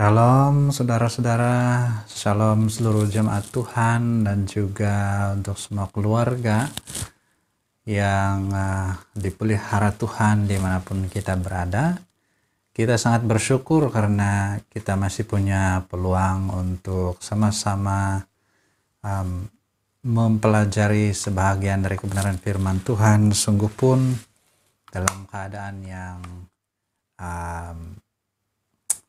Shalom saudara-saudara, shalom seluruh jemaat Tuhan dan juga untuk semua keluarga yang dipelihara Tuhan dimanapun kita berada. Kita sangat bersyukur karena kita masih punya peluang untuk sama-sama mempelajari sebahagian dari kebenaran firman Tuhan. Sungguh pun dalam keadaan yang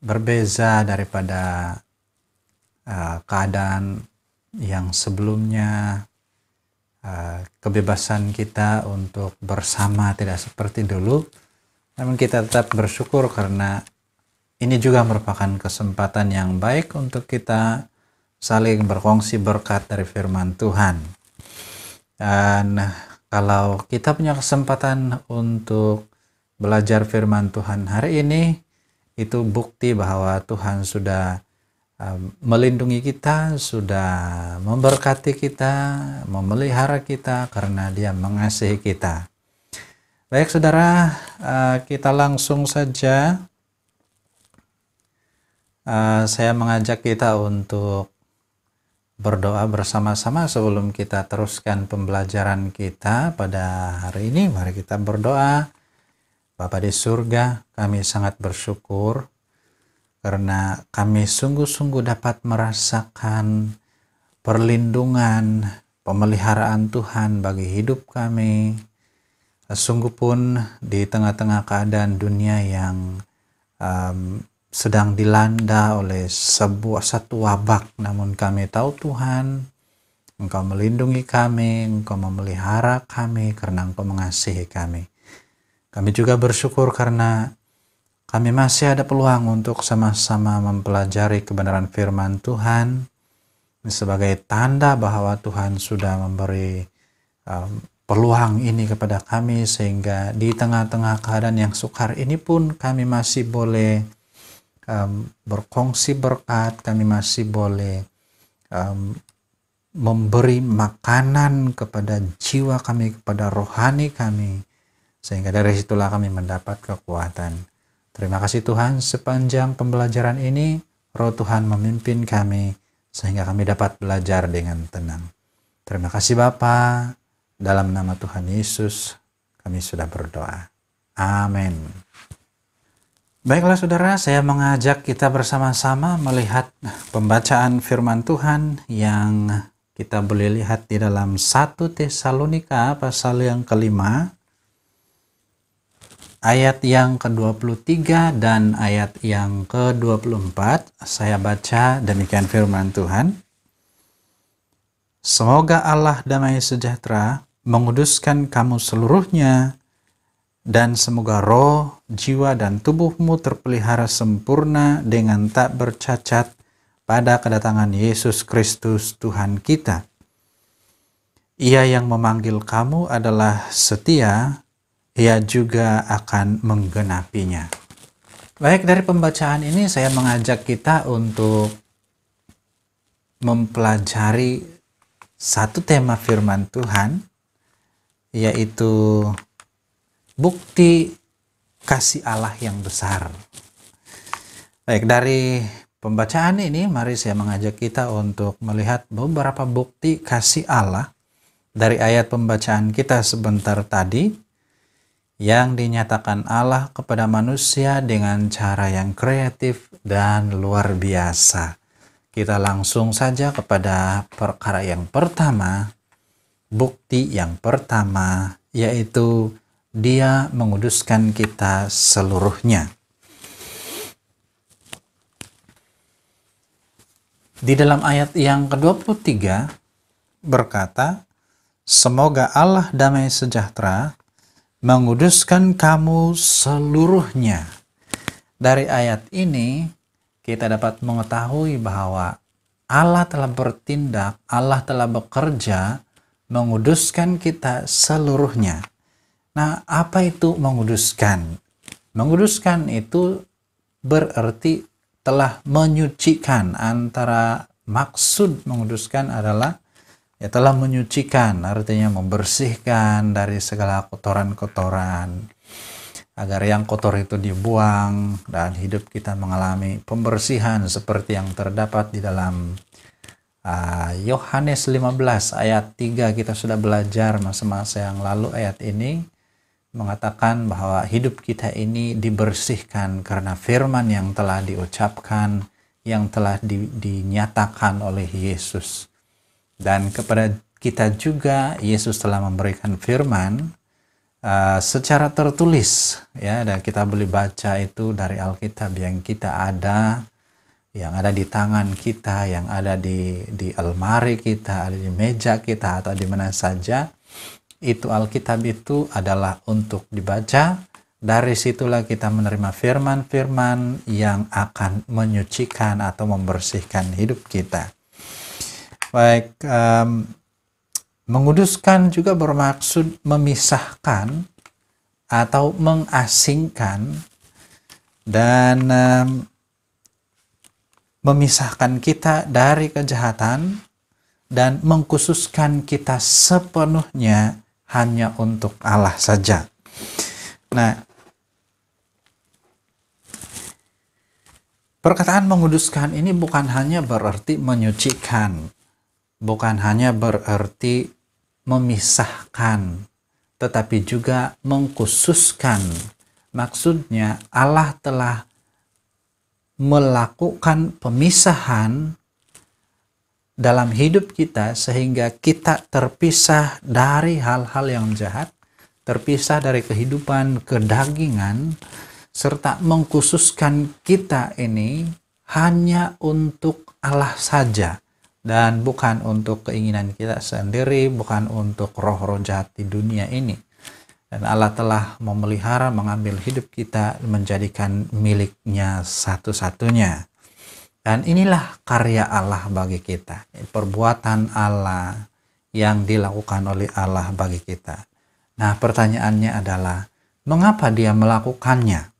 berbeza daripada keadaan yang sebelumnya. Kebebasan kita untuk bersama tidak seperti dulu, namun kita tetap bersyukur karena ini juga merupakan kesempatan yang baik untuk kita saling berkongsi berkat dari firman Tuhan. Dan kalau kita punya kesempatan untuk belajar firman Tuhan hari ini, itu bukti bahwa Tuhan sudah melindungi kita, sudah memberkati kita, memelihara kita karena Dia mengasihi kita. Baik saudara, kita langsung saja. Saya mengajak kita untuk berdoa bersama-sama sebelum kita teruskan pembelajaran kita pada hari ini. Mari kita berdoa. Bapa di surga, kami sangat bersyukur karena kami sungguh-sungguh dapat merasakan perlindungan, pemeliharaan Tuhan bagi hidup kami. Sungguh pun di tengah-tengah keadaan dunia yang sedang dilanda oleh satu wabak, namun kami tahu Tuhan, Engkau melindungi kami, Engkau memelihara kami karena Engkau mengasihi kami. Kami juga bersyukur karena kami masih ada peluang untuk sama-sama mempelajari kebenaran firman Tuhan sebagai tanda bahwa Tuhan sudah memberi peluang ini kepada kami, sehingga di tengah-tengah keadaan yang sukar ini pun kami masih boleh berkongsi berkat, kami masih boleh memberi makanan kepada jiwa kami, kepada rohani kami, sehingga dari situlah kami mendapat kekuatan. Terima kasih Tuhan, sepanjang pembelajaran ini Roh Tuhan memimpin kami sehingga kami dapat belajar dengan tenang. Terima kasih Bapa, dalam nama Tuhan Yesus kami sudah berdoa. Amin. Baiklah saudara, saya mengajak kita bersama-sama melihat pembacaan firman Tuhan yang kita boleh lihat di dalam 1 Tesalonika pasal yang kelima, ayat yang ke-23 dan ayat yang ke-24. Saya baca demikian firman Tuhan. Semoga Allah damai sejahtera menguduskan kamu seluruhnya, dan semoga roh, jiwa, dan tubuhmu terpelihara sempurna dengan tak bercacat pada kedatangan Yesus Kristus Tuhan kita. Ia yang memanggil kamu adalah setia, Ia juga akan menggenapinya. Baik, dari pembacaan ini saya mengajak kita untuk mempelajari satu tema firman Tuhan, yaitu bukti kasih Allah yang besar. Baik, dari pembacaan ini mari saya mengajak kita untuk melihat beberapa bukti kasih Allah dari ayat pembacaan kita sebentar tadi, yang dinyatakan Allah kepada manusia dengan cara yang kreatif dan luar biasa. Kita langsung saja kepada perkara yang pertama, bukti yang pertama, yaitu Dia menguduskan kita seluruhnya. Di dalam ayat yang ke-23 berkata, semoga Allah damai sejahtera menguduskan kamu seluruhnya. Dari ayat ini kita dapat mengetahui bahwa Allah telah bertindak, Allah telah bekerja menguduskan kita seluruhnya. Nah, apa itu menguduskan? Menguduskan itu berarti telah menyucikan. Antara maksud menguduskan adalah telah menyucikan, artinya membersihkan dari segala kotoran-kotoran. agar yang kotor itu dibuang dan hidup kita mengalami pembersihan seperti yang terdapat di dalam Yohanes 15 ayat 3. Kita sudah belajar masa-masa yang lalu ayat ini mengatakan bahwa hidup kita ini dibersihkan karena firman yang telah diucapkan, yang telah dinyatakan oleh Yesus. Dan kepada kita juga Yesus telah memberikan firman secara tertulis, ya, dan kita boleh baca itu dari Alkitab yang kita ada, yang ada di tangan kita, yang ada di almari kita, ada di meja kita, atau di mana saja. Itu Alkitab itu adalah untuk dibaca. Dari situlah kita menerima firman-firman yang akan menyucikan atau membersihkan hidup kita. Baik, menguduskan juga bermaksud memisahkan atau mengasingkan dan memisahkan kita dari kejahatan dan mengkhususkan kita sepenuhnya hanya untuk Allah saja. Nah, perkataan menguduskan ini bukan hanya berarti menyucikan, bukan hanya berarti memisahkan, tetapi juga mengkhususkan. Maksudnya Allah telah melakukan pemisahan dalam hidup kita sehingga kita terpisah dari hal-hal yang jahat, terpisah dari kehidupan kedagingan, serta mengkhususkan kita ini hanya untuk Allah saja. Dan bukan untuk keinginan kita sendiri, bukan untuk roh-roh jahat di dunia ini. Dan Allah telah memelihara, mengambil hidup kita, menjadikan miliknya satu-satunya. Dan inilah karya Allah bagi kita. Perbuatan Allah yang dilakukan oleh Allah bagi kita. Nah, pertanyaannya adalah, mengapa dia melakukannya?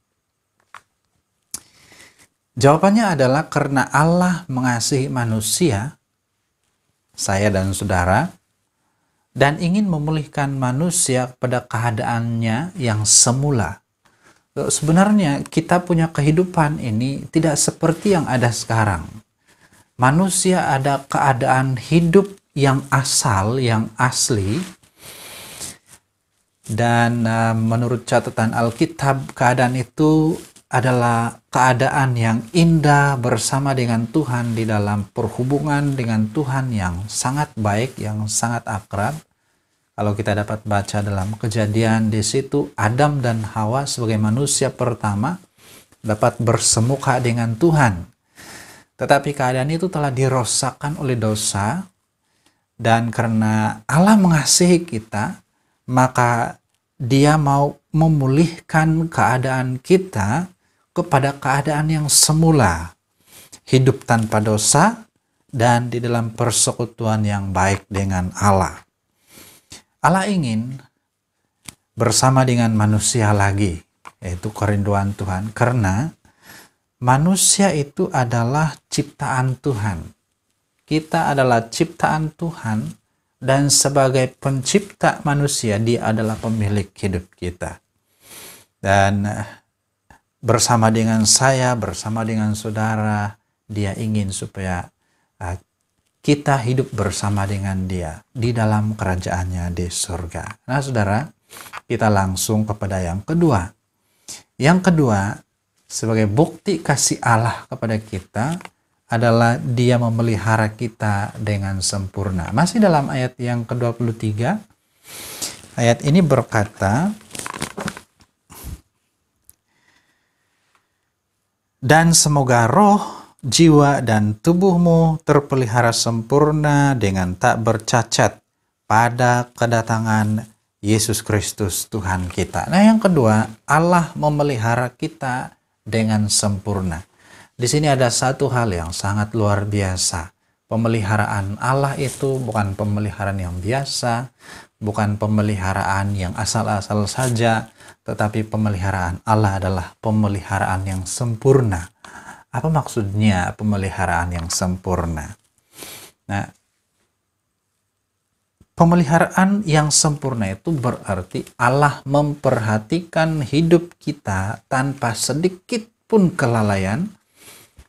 Jawabannya adalah karena Allah mengasihi manusia, saya dan saudara, dan ingin memulihkan manusia pada keadaannya yang semula. Sebenarnya kita punya kehidupan ini tidak seperti yang ada sekarang. Manusia ada keadaan hidup yang asal, yang asli, dan menurut catatan Alkitab, keadaan itu adalah keadaan yang indah bersama dengan Tuhan, di dalam perhubungan dengan Tuhan yang sangat baik, yang sangat akrab. Kalau kita dapat baca dalam Kejadian, di situ Adam dan Hawa sebagai manusia pertama dapat bersemuka dengan Tuhan. Tetapi keadaan itu telah dirosakkan oleh dosa, dan karena Allah mengasihi kita, maka Dia mau memulihkan keadaan kita kepada keadaan yang semula, hidup tanpa dosa dan di dalam persekutuan yang baik dengan Allah. Allah ingin bersama dengan manusia lagi, yaitu kerinduan Tuhan, karena manusia itu adalah ciptaan Tuhan. Kita adalah ciptaan Tuhan, dan sebagai pencipta manusia, Dia adalah pemilik hidup kita. Dan bersama dengan saya, bersama dengan saudara, Dia ingin supaya kita hidup bersama dengan Dia di dalam kerajaannya di surga. Nah, saudara, kita langsung kepada yang kedua. Yang kedua, sebagai bukti kasih Allah kepada kita adalah Dia memelihara kita dengan sempurna. Masih dalam ayat yang ke-23, ayat ini berkata, dan semoga roh, jiwa, dan tubuhmu terpelihara sempurna dengan tak bercacat pada kedatangan Yesus Kristus Tuhan kita. Nah, yang kedua, Allah memelihara kita dengan sempurna. Di sini ada satu hal yang sangat luar biasa. Pemeliharaan Allah itu bukan pemeliharaan yang biasa, bukan pemeliharaan yang asal-asal saja, tetapi pemeliharaan Allah adalah pemeliharaan yang sempurna. Apa maksudnya pemeliharaan yang sempurna? Nah, Pemeliharaan yang sempurna itu berarti Allah memperhatikan hidup kita tanpa sedikit pun kelalaian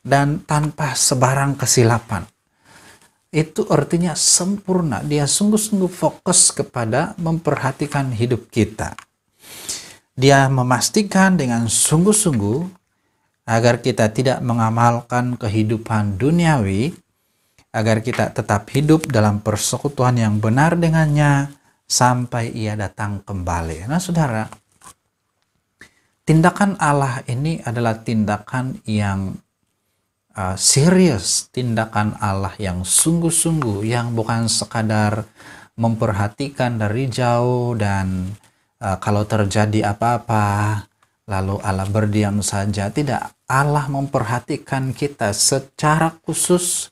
dan tanpa sebarang kesilapan. Itu artinya sempurna. Dia sungguh-sungguh fokus kepada memperhatikan hidup kita. Dia memastikan dengan sungguh-sungguh agar kita tidak mengamalkan kehidupan duniawi, agar kita tetap hidup dalam persekutuan yang benar dengannya sampai ia datang kembali. Nah saudara, tindakan Allah ini adalah tindakan yang serius, tindakan Allah yang sungguh-sungguh, yang bukan sekadar memperhatikan dari jauh dan kalau terjadi apa-apa lalu Allah berdiam saja. Tidak, Allah memperhatikan kita secara khusus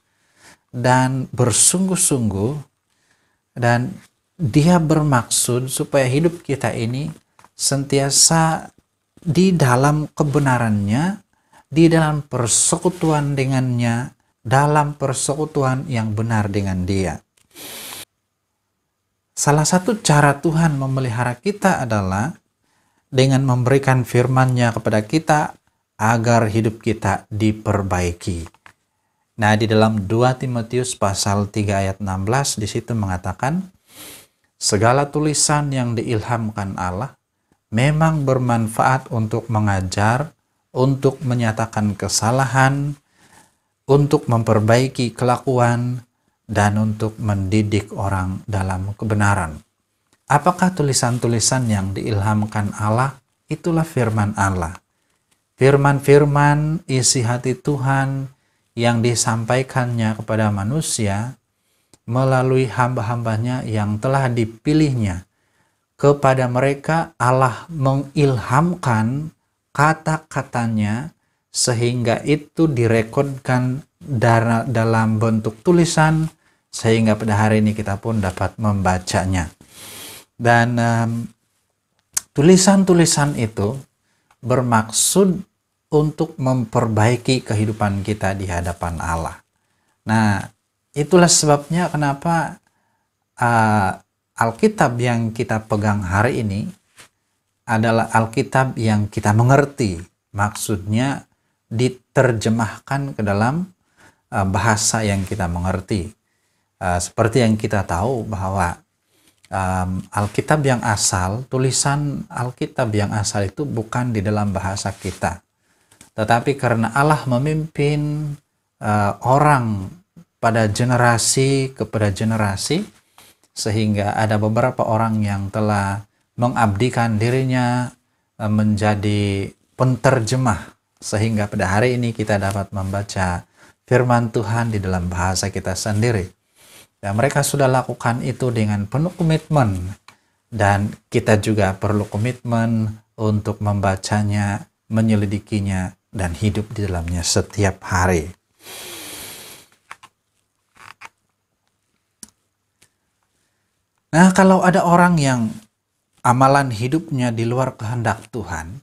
dan bersungguh-sungguh, dan dia bermaksud supaya hidup kita ini sentiasa di dalam kebenarannya, di dalam persekutuan dengannya, dalam persekutuan yang benar dengan dia. Salah satu cara Tuhan memelihara kita adalah dengan memberikan firman-Nya kepada kita agar hidup kita diperbaiki. Nah, di dalam 2 Timotius pasal 3 ayat 16 di situ mengatakan, segala tulisan yang diilhamkan Allah memang bermanfaat untuk mengajar, untuk menyatakan kesalahan, untuk memperbaiki kelakuan, dan untuk mendidik orang dalam kebenaran. Apakah tulisan-tulisan yang diilhamkan Allah? Itulah firman Allah. Firman-firman isi hati Tuhan yang disampaikannya kepada manusia melalui hamba-hambanya yang telah dipilihnya. Kepada mereka Allah mengilhamkan kata-katanya sehingga itu direkodkan dalam bentuk tulisan sehingga pada hari ini kita pun dapat membacanya. Dan tulisan-tulisan itu bermaksud untuk memperbaiki kehidupan kita di hadapan Allah. Nah, itulah sebabnya kenapa Alkitab yang kita pegang hari ini adalah Alkitab yang kita mengerti. Maksudnya diterjemahkan ke dalam bahasa yang kita mengerti. Seperti yang kita tahu bahwa Alkitab yang asal, tulisan Alkitab yang asal itu bukan di dalam bahasa kita. Tetapi karena Allah memimpin orang pada generasi kepada generasi, sehingga ada beberapa orang yang telah mengabdikan dirinya menjadi penterjemah, sehingga pada hari ini kita dapat membaca firman Tuhan di dalam bahasa kita sendiri. Dan mereka sudah lakukan itu dengan penuh komitmen, dan kita juga perlu komitmen untuk membacanya, menyelidikinya, dan hidup di dalamnya setiap hari. Nah, kalau ada orang yang amalan hidupnya di luar kehendak Tuhan,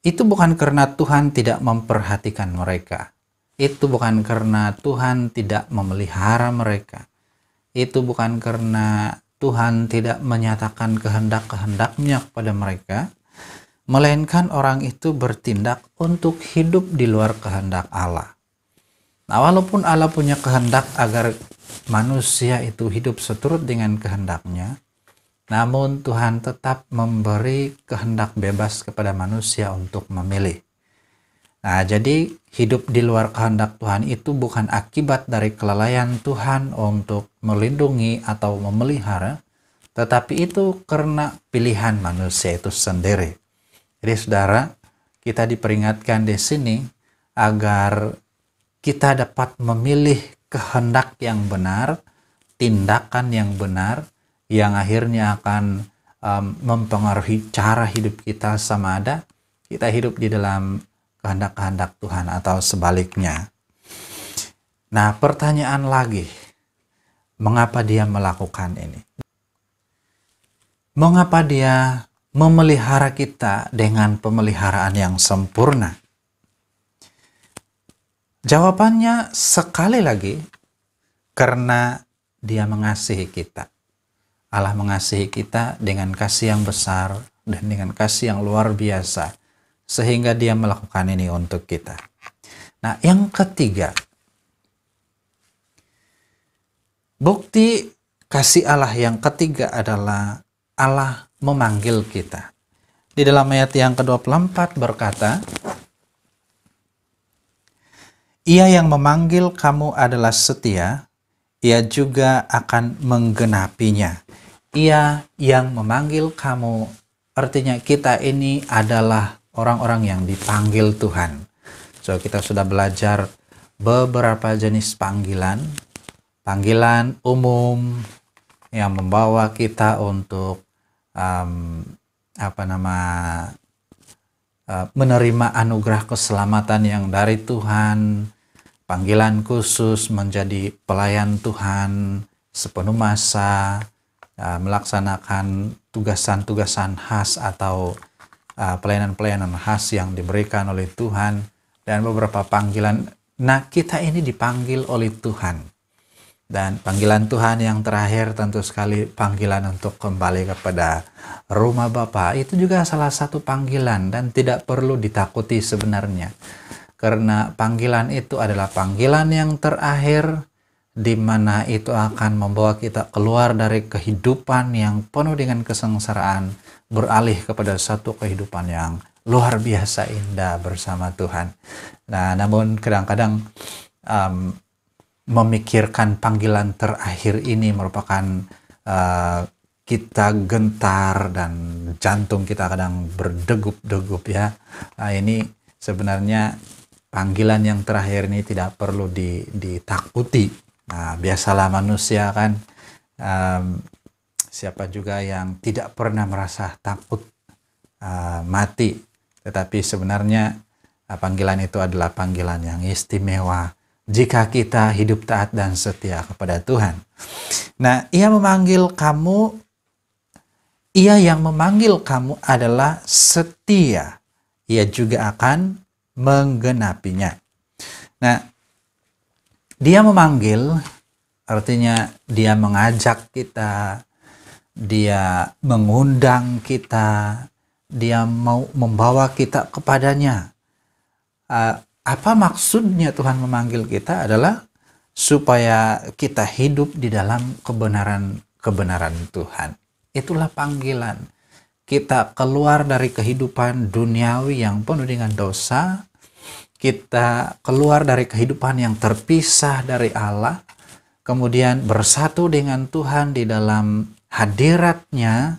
itu bukan karena Tuhan tidak memperhatikan mereka. Itu bukan karena Tuhan tidak memelihara mereka. Itu bukan karena Tuhan tidak menyatakan kehendak-kehendaknya kepada mereka, melainkan orang itu bertindak untuk hidup di luar kehendak Allah. Nah, walaupun Allah punya kehendak agar manusia itu hidup seturut dengan kehendaknya, namun Tuhan tetap memberi kehendak bebas kepada manusia untuk memilih. Nah, jadi hidup di luar kehendak Tuhan itu bukan akibat dari kelalaian Tuhan untuk melindungi atau memelihara, tetapi itu karena pilihan manusia itu sendiri. Jadi saudara, kita diperingatkan di sini agar kita dapat memilih kehendak yang benar, tindakan yang benar, yang akhirnya akan mempengaruhi cara hidup kita, sama ada kita hidup di dalam kehendak-kehendak Tuhan atau sebaliknya. Nah, pertanyaan lagi, mengapa dia melakukan ini? Mengapa dia memelihara kita dengan pemeliharaan yang sempurna? Jawabannya sekali lagi, karena Dia mengasihi kita. Allah mengasihi kita dengan kasih yang besar dan dengan kasih yang luar biasa, sehingga dia melakukan ini untuk kita. Nah, yang ketiga, bukti kasih Allah yang ketiga adalah Allah memanggil kita. Di dalam ayat yang ke-24 berkata, Ia yang memanggil kamu adalah setia, Ia juga akan menggenapinya. Ia yang memanggil kamu, artinya kita ini adalah orang-orang yang dipanggil Tuhan. So, kita sudah belajar beberapa jenis panggilan. Panggilan umum yang membawa kita untuk menerima anugerah keselamatan yang dari Tuhan. Panggilan khusus menjadi pelayan Tuhan sepenuh masa, melaksanakan tugasan-tugasan khas atau pelayanan-pelayanan khas yang diberikan oleh Tuhan, dan beberapa panggilan. Nah, kita ini dipanggil oleh Tuhan. Dan panggilan Tuhan yang terakhir tentu sekali panggilan untuk kembali kepada rumah Bapa. Itu juga salah satu panggilan dan tidak perlu ditakuti sebenarnya. Karena panggilan itu adalah panggilan yang terakhir, di mana itu akan membawa kita keluar dari kehidupan yang penuh dengan kesengsaraan, beralih kepada satu kehidupan yang luar biasa indah bersama Tuhan. Nah, namun kadang-kadang memikirkan panggilan terakhir ini merupakan kita gentar dan jantung kita kadang berdegup-degup ya. Nah, ini sebenarnya panggilan yang terakhir ini tidak perlu ditakuti. Nah, biasalah manusia kan, siapa juga yang tidak pernah merasa takut mati. Tetapi sebenarnya panggilan itu adalah panggilan yang istimewa jika kita hidup taat dan setia kepada Tuhan. Nah, Ia yang memanggil kamu adalah setia. Ia juga akan menggenapinya. Nah, Dia memanggil artinya Dia mengajak kita, Dia mengundang kita, Dia mau membawa kita kepadanya. Apa maksudnya Tuhan memanggil kita adalah supaya kita hidup di dalam kebenaran Tuhan. Itulah panggilan. Kita keluar dari kehidupan duniawi yang penuh dengan dosa. Kita keluar dari kehidupan yang terpisah dari Allah. Kemudian bersatu dengan Tuhan di dalam hadirat-Nya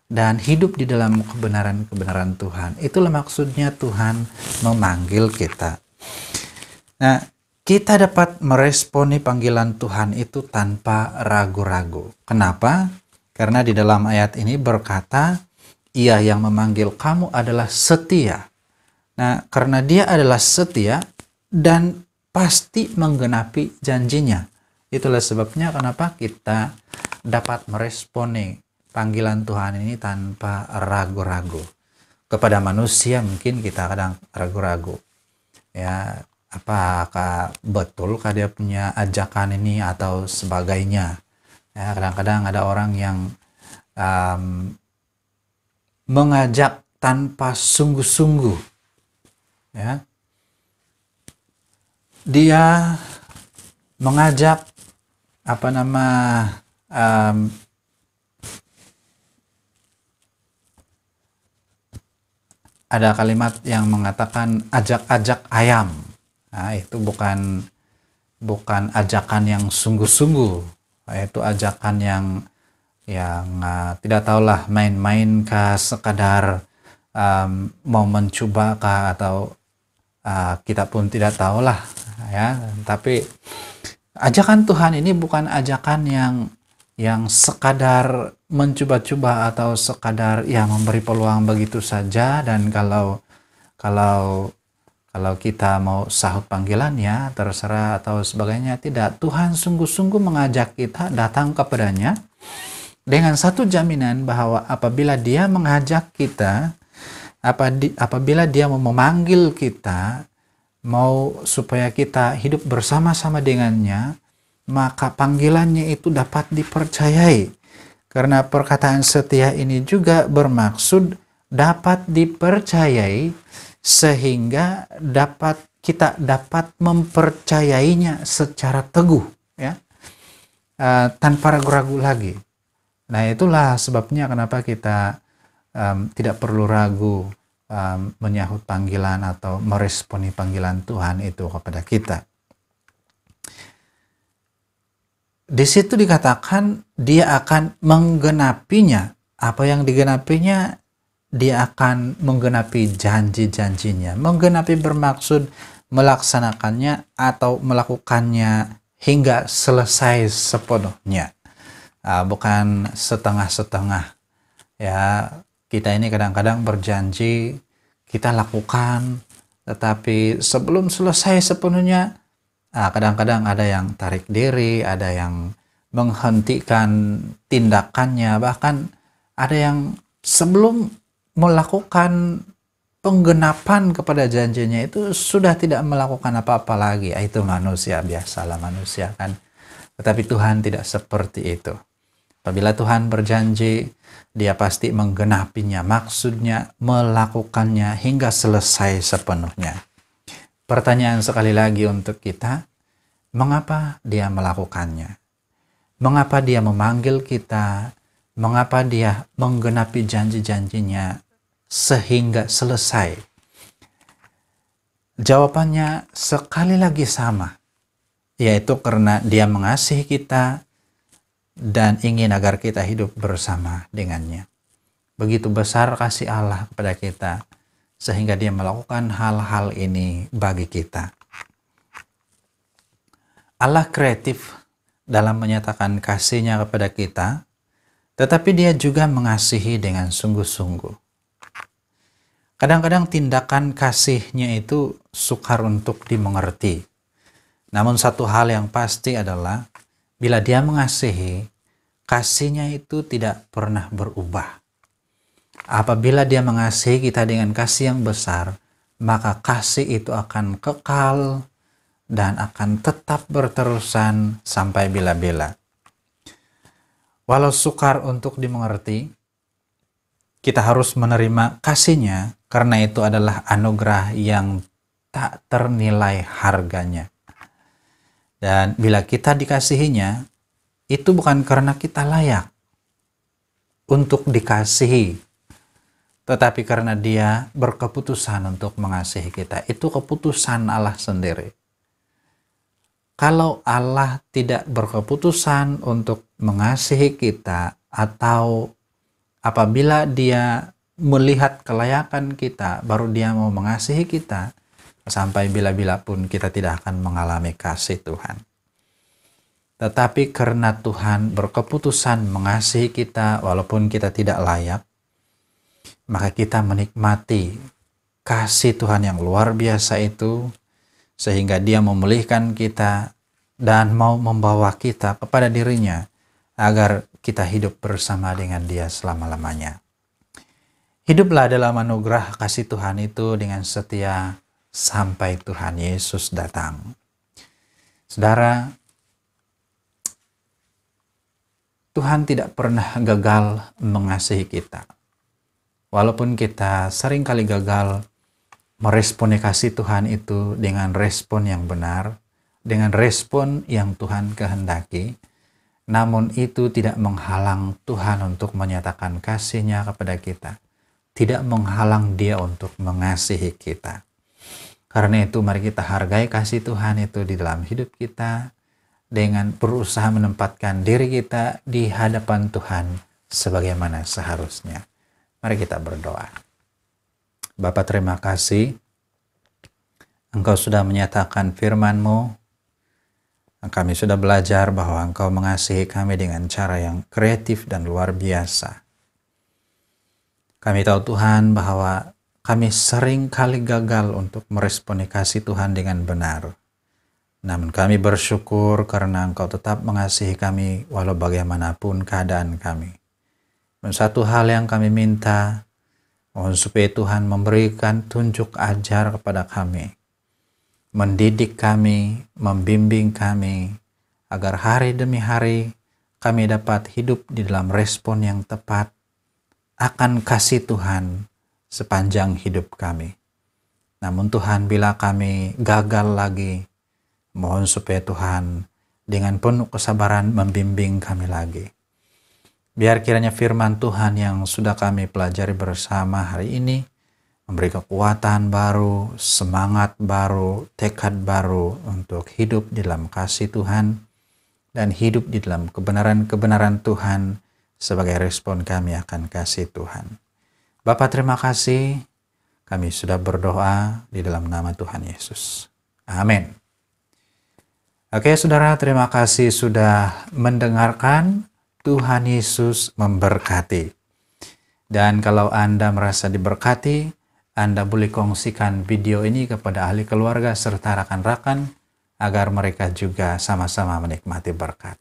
dan hidup di dalam kebenaran-kebenaran Tuhan. Itulah maksudnya Tuhan memanggil kita. Nah, kita dapat meresponi panggilan Tuhan itu tanpa ragu-ragu. Kenapa? Karena di dalam ayat ini berkata, Ia yang memanggil kamu adalah setia. Nah, karena Dia adalah setia dan pasti menggenapi janjinya. Itulah sebabnya kenapa kita dapat meresponi panggilan Tuhan ini tanpa ragu-ragu. Kepada manusia mungkin kita kadang ragu-ragu. Ya, apakah betulkah dia punya ajakan ini atau sebagainya. Ya, kadang-kadang ada orang yang mengajak tanpa sungguh-sungguh. Ya. Dia mengajak ada kalimat yang mengatakan ajak-ajak ayam. Nah, itu bukan ajakan yang sungguh-sungguh. Itu ajakan yang tidak tahulah main-main kah, sekadar mau mencoba kah, atau kita pun tidak tahulah ya. Tapi ajakan Tuhan ini bukan ajakan yang sekadar mencoba-coba atau sekadar memberi peluang begitu saja, dan kalau kita mau sahut panggilannya terserah atau sebagainya. Tidak, Tuhan sungguh-sungguh mengajak kita datang kepadanya dengan satu jaminan bahwa apabila Dia mengajak kita, apabila Dia mau memanggil kita, mau supaya kita hidup bersama-sama dengannya, maka panggilannya itu dapat dipercayai. Karena perkataan setia ini juga bermaksud dapat dipercayai sehingga kita dapat mempercayainya secara teguh, ya, tanpa ragu-ragu lagi. Nah, itulah sebabnya kenapa kita tidak perlu ragu menyahut panggilan atau meresponi panggilan Tuhan itu kepada kita. Di situ dikatakan dia akan menggenapinya. Apa yang digenapinya? Dia akan menggenapi janji-janjinya. Menggenapi bermaksud melaksanakannya atau melakukannya hingga selesai sepenuhnya. Bukan setengah-setengah. Ya, kita ini kadang-kadang berjanji kita lakukan, tetapi sebelum selesai sepenuhnya, kadang-kadang ada yang tarik diri, ada yang menghentikan tindakannya, bahkan ada yang sebelum melakukan penggenapan kepada janjinya itu sudah tidak melakukan apa-apa lagi. Itu manusia, biasalah manusia kan. Tetapi Tuhan tidak seperti itu. Apabila Tuhan berjanji, dia pasti menggenapinya, maksudnya melakukannya hingga selesai sepenuhnya. Pertanyaan sekali lagi untuk kita, mengapa dia melakukannya? Mengapa dia memanggil kita? Mengapa dia menggenapi janji-janjinya sehingga selesai? Jawabannya sekali lagi sama, yaitu karena dia mengasihi kita dan ingin agar kita hidup bersama dengannya. Begitu besar kasih Allah kepada kita, sehingga dia melakukan hal-hal ini bagi kita. Allah kreatif dalam menyatakan kasih-Nya kepada kita, tetapi dia juga mengasihi dengan sungguh-sungguh. Kadang-kadang tindakan kasih-Nya itu sukar untuk dimengerti. Namun satu hal yang pasti adalah, bila dia mengasihi, kasih-Nya itu tidak pernah berubah. Apabila dia mengasihi kita dengan kasih yang besar, maka kasih itu akan kekal dan akan tetap berterusan sampai bila-bila. Walau sukar untuk dimengerti, kita harus menerima kasih-Nya karena itu adalah anugerah yang tak ternilai harganya. Dan bila kita dikasihinya, itu bukan karena kita layak untuk dikasihi, tetapi karena dia berkeputusan untuk mengasihi kita. Itu keputusan Allah sendiri. Kalau Allah tidak berkeputusan untuk mengasihi kita, atau apabila dia melihat kelayakan kita, baru dia mau mengasihi kita, sampai bila-bila pun kita tidak akan mengalami kasih Tuhan. Tetapi karena Tuhan berkeputusan mengasihi kita walaupun kita tidak layak, maka kita menikmati kasih Tuhan yang luar biasa itu, sehingga dia memulihkan kita dan mau membawa kita kepada dirinya agar kita hidup bersama dengan dia selama-lamanya. Hiduplah dalam anugerah kasih Tuhan itu dengan setia sampai Tuhan Yesus datang. Saudara, Tuhan tidak pernah gagal mengasihi kita. Walaupun kita seringkali gagal meresponi kasih Tuhan itu dengan respon yang benar, dengan respon yang Tuhan kehendaki, namun itu tidak menghalang Tuhan untuk menyatakan kasih-Nya kepada kita. Tidak menghalang dia untuk mengasihi kita. Karena itu mari kita hargai kasih Tuhan itu di dalam hidup kita dengan berusaha menempatkan diri kita di hadapan Tuhan sebagaimana seharusnya. Mari kita berdoa. Bapa, terima kasih. Engkau sudah menyatakan firman-Mu. Kami sudah belajar bahwa Engkau mengasihi kami dengan cara yang kreatif dan luar biasa. Kami tahu Tuhan bahwa kami sering kali gagal untuk meresponi kasih Tuhan dengan benar. Namun kami bersyukur karena Engkau tetap mengasihi kami walau bagaimanapun keadaan kami. Dan satu hal yang kami minta, mohon supaya Tuhan memberikan tunjuk ajar kepada kami, mendidik kami, membimbing kami, agar hari demi hari kami dapat hidup di dalam respon yang tepat akan kasih Tuhan sepanjang hidup kami. Namun Tuhan, bila kami gagal lagi, mohon supaya Tuhan dengan penuh kesabaran membimbing kami lagi. Biar kiranya firman Tuhan yang sudah kami pelajari bersama hari ini memberi kekuatan baru, semangat baru, tekad baru untuk hidup di dalam kasih Tuhan dan hidup di dalam kebenaran-kebenaran Tuhan sebagai respon kami akan kasih Tuhan. Bapa, terima kasih. Kami sudah berdoa di dalam nama Tuhan Yesus. Amin. Oke saudara, terima kasih sudah mendengarkan. Tuhan Yesus memberkati. Dan kalau Anda merasa diberkati, Anda boleh kongsikan video ini kepada ahli keluarga serta rekan-rekan agar mereka juga sama-sama menikmati berkat.